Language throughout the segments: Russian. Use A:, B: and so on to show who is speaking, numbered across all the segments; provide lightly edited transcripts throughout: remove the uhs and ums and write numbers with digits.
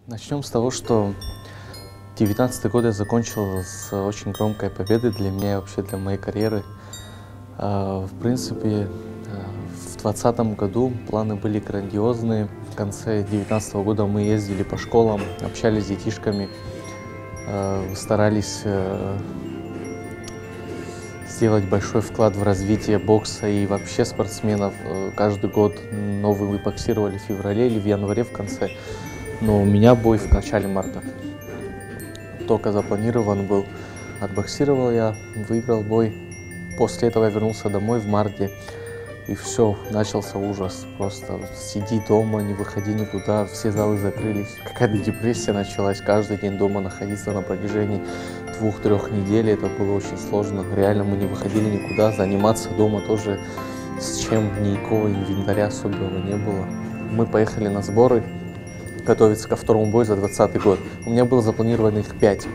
A: Начнем с того, что 19-й год я закончил с очень громкой победой для меня и вообще для моей карьеры. В принципе, в 2020 году планы были грандиозные. В конце 19 года мы ездили по школам, общались с детишками, старались сделать большой вклад в развитие бокса и вообще спортсменов. Каждый год новый мы боксировали в феврале или в январе в конце. Но у меня бой в начале марта. Только запланирован был. Отбоксировал я, выиграл бой. После этого я вернулся домой в марте. И все, начался ужас. Просто сиди дома, не выходи никуда, все залы закрылись. Какая-то депрессия началась. Каждый день дома находиться на протяжении 2-3 недель. Это было очень сложно. Реально мы не выходили никуда. Заниматься дома тоже с чем никакого инвентаря особенного не было. Мы поехали на сборы готовиться ко второму бою за 2020 год. У меня было запланировано их 5,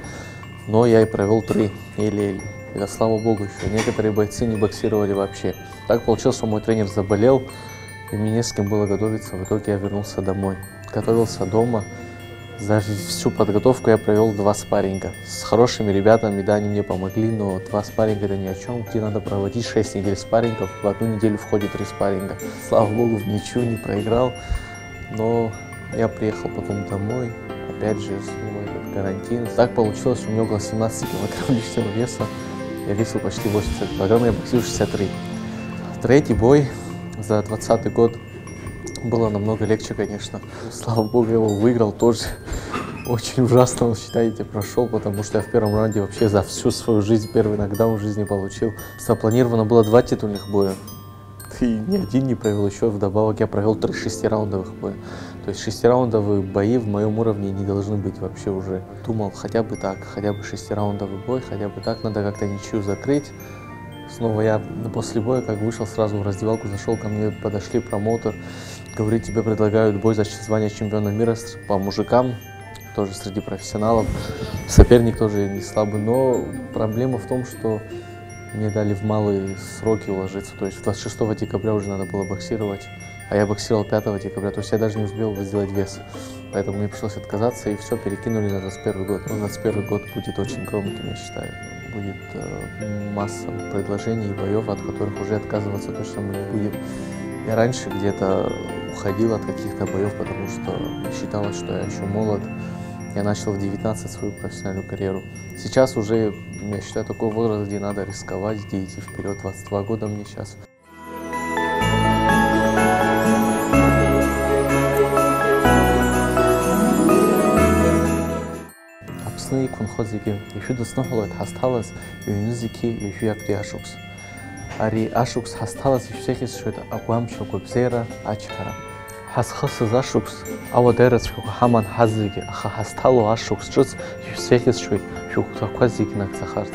A: но я и провел 3, еле-еле. И да, слава богу, еще некоторые бойцы не боксировали вообще. Так получилось, что мой тренер заболел, и мне не с кем было готовиться. В итоге я вернулся домой. Готовился дома. За всю подготовку я провел 2 спарринга. С хорошими ребятами, да, они мне помогли, но 2 спарринга это ни о чем. Где надо проводить 6 недель спаррингов, в одну неделю входит 3 спарринга. Слава богу, ничего не проиграл, но я приехал потом домой, опять же, снова этот карантин. Так получилось, у меня около 17 килограмм лишнего веса. Я весил почти 80 килограмм, я боксил 63. Третий бой за 2020 год было намного легче, конечно. Слава богу, я его выиграл тоже. Очень ужасно, он, считаете, прошел, потому что я в первом раунде вообще за всю свою жизнь первый нокдаун в жизни получил. Запланировано было 2 титульных боя. И ни один не провел, еще вдобавок я провел 3 6-раундовых боя. То есть 6-раундовые бои в моем уровне не должны быть вообще уже. Думал, хотя бы так, хотя бы 6-раундовый бой, хотя бы так, надо как-то ничью закрыть. Снова я после боя, как вышел, сразу в раздевалку зашел, ко мне подошли промоутер, говорит, тебе предлагают бой за звание чемпиона мира по мужикам, тоже среди профессионалов. Соперник тоже не слабый, но проблема в том, что мне дали в малые сроки уложиться, то есть 26 декабря уже надо было боксировать, а я боксировал 5 декабря, то есть я даже не успел сделать вес. Поэтому мне пришлось отказаться, и все, перекинули на 21 год. Но 21 год будет очень громким, я считаю. Будет масса предложений и боев, от которых уже отказываться точно мы не будем. Я раньше где-то уходил от каких-то боев, потому что считалось, что я еще молод. Я начал в 19 свою профессиональную карьеру. Сейчас уже, я считаю, такой возраст, где надо рисковать, где идти вперед. 22 года мне сейчас. Апсны конхозиги, ещё доснохолот хасталас, юнизики, ещё як ашукс. Ари ашукс хасталас, ещё что-то аквамчо копзера ачхара. Хасхас ашукс, авадерас хаман хазиги, аха хастало ашукс, чуц, ещё что-то, ещё какой-то наксахарц.